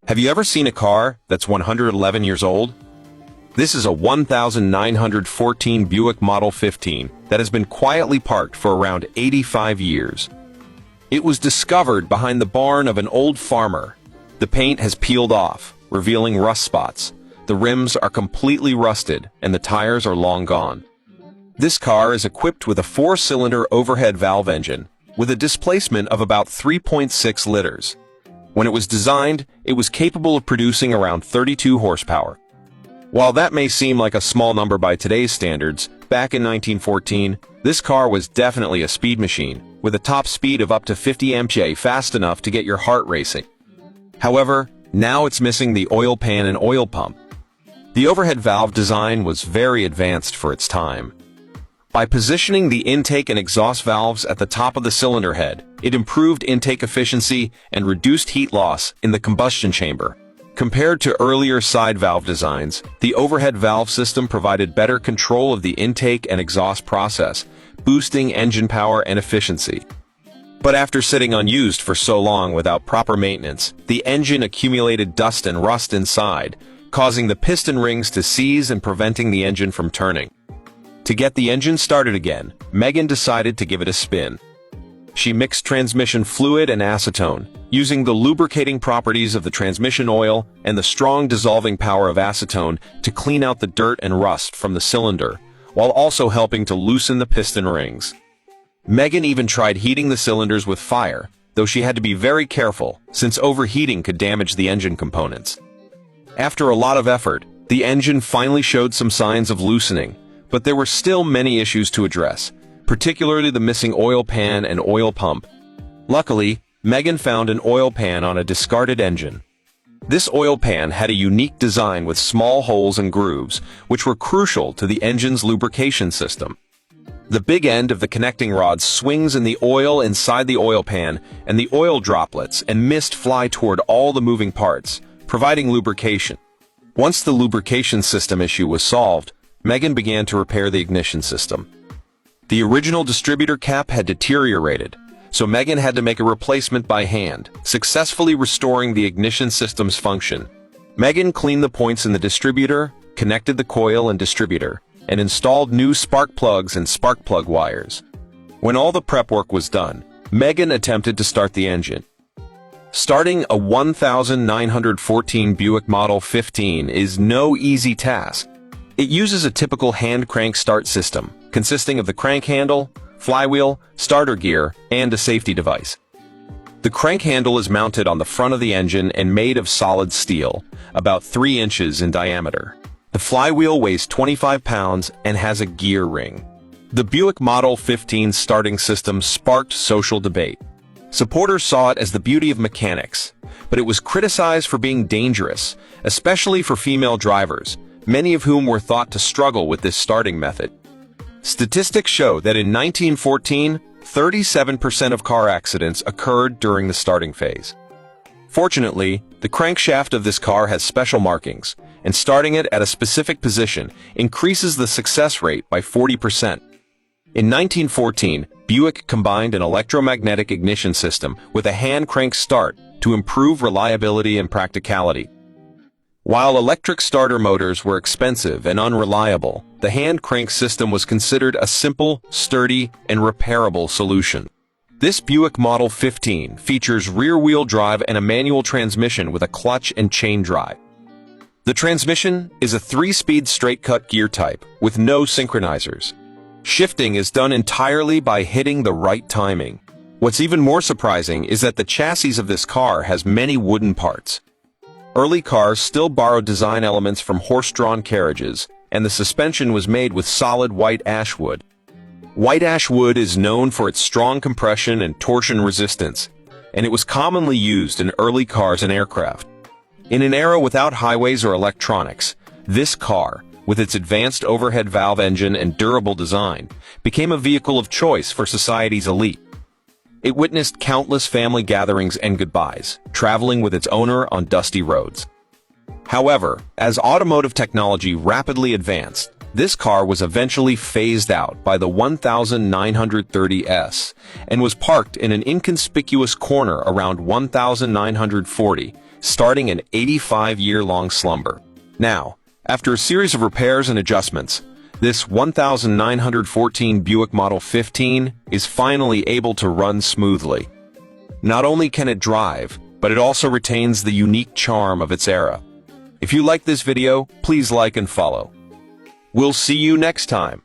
Have you ever seen a car that's 111 years old? This is a 1914 Buick Model 15 that has been quietly parked for around 85 years. It was discovered behind the barn of an old farmer. The paint has peeled off, revealing rust spots. The rims are completely rusted, and the tires are long gone. This car is equipped with a 4-cylinder overhead valve engine, with a displacement of about 3.6 liters. When it was designed, it was capable of producing around 32 horsepower. While that may seem like a small number by today's standards, back in 1914, this car was definitely a speed machine, with a top speed of up to 50 mph, fast enough to get your heart racing. However, now it's missing the oil pan and oil pump. The overhead valve design was very advanced for its time. By positioning the intake and exhaust valves at the top of the cylinder head, it improved intake efficiency and reduced heat loss in the combustion chamber. Compared to earlier side valve designs, the overhead valve system provided better control of the intake and exhaust process, boosting engine power and efficiency. But after sitting unused for so long without proper maintenance, the engine accumulated dust and rust inside, causing the piston rings to seize and preventing the engine from turning. To get the engine started again, Megan decided to give it a spin. She mixed transmission fluid and acetone, using the lubricating properties of the transmission oil and the strong dissolving power of acetone to clean out the dirt and rust from the cylinder, while also helping to loosen the piston rings. Megan even tried heating the cylinders with fire, though she had to be very careful, since overheating could damage the engine components. After a lot of effort, the engine finally showed some signs of loosening, but there were still many issues to address, particularly the missing oil pan and oil pump. Luckily, Megan found an oil pan on a discarded engine. This oil pan had a unique design with small holes and grooves, which were crucial to the engine's lubrication system. The big end of the connecting rod swings in the oil inside the oil pan, and the oil droplets and mist fly toward all the moving parts, providing lubrication. Once the lubrication system issue was solved, Megan began to repair the ignition system. The original distributor cap had deteriorated, so Megan had to make a replacement by hand, successfully restoring the ignition system's function. Megan cleaned the points in the distributor, connected the coil and distributor, and installed new spark plugs and spark plug wires. When all the prep work was done, Megan attempted to start the engine. Starting a 1914 Buick Model 15 is no easy task. It uses a typical hand crank start system, consisting of the crank handle, flywheel, starter gear, and a safety device. The crank handle is mounted on the front of the engine and made of solid steel, about 3 inches in diameter. The flywheel weighs 25 pounds and has a gear ring. The Buick Model 15 starting system sparked social debate. Supporters saw it as the beauty of mechanics, but it was criticized for being dangerous, especially for female drivers, many of whom were thought to struggle with this starting method. Statistics show that in 1914, 37% of car accidents occurred during the starting phase. Fortunately, the crankshaft of this car has special markings, and starting it at a specific position increases the success rate by 40%. In 1914, Buick combined an electromagnetic ignition system with a hand crank start to improve reliability and practicality. While electric starter motors were expensive and unreliable, the hand crank system was considered a simple, sturdy, and repairable solution. This Buick Model 15 features rear-wheel drive and a manual transmission with a clutch and chain drive. The transmission is a 3-speed straight-cut gear type with no synchronizers. Shifting is done entirely by hitting the right timing. What's even more surprising is that the chassis of this car has many wooden parts. Early cars still borrowed design elements from horse-drawn carriages, and the suspension was made with solid white ash wood. White ash wood is known for its strong compression and torsion resistance, and it was commonly used in early cars and aircraft. In an era without highways or electronics, this car, with its advanced overhead valve engine and durable design, became a vehicle of choice for society's elite. It witnessed countless family gatherings and goodbyes, traveling with its owner on dusty roads. However, as automotive technology rapidly advanced, this car was eventually phased out by the 1930S and was parked in an inconspicuous corner around 1940, starting an 85-year-long slumber. Now, after a series of repairs and adjustments, this 1914 Buick Model 15 is finally able to run smoothly. Not only can it drive, but it also retains the unique charm of its era. If you like this video, please like and follow. We'll see you next time.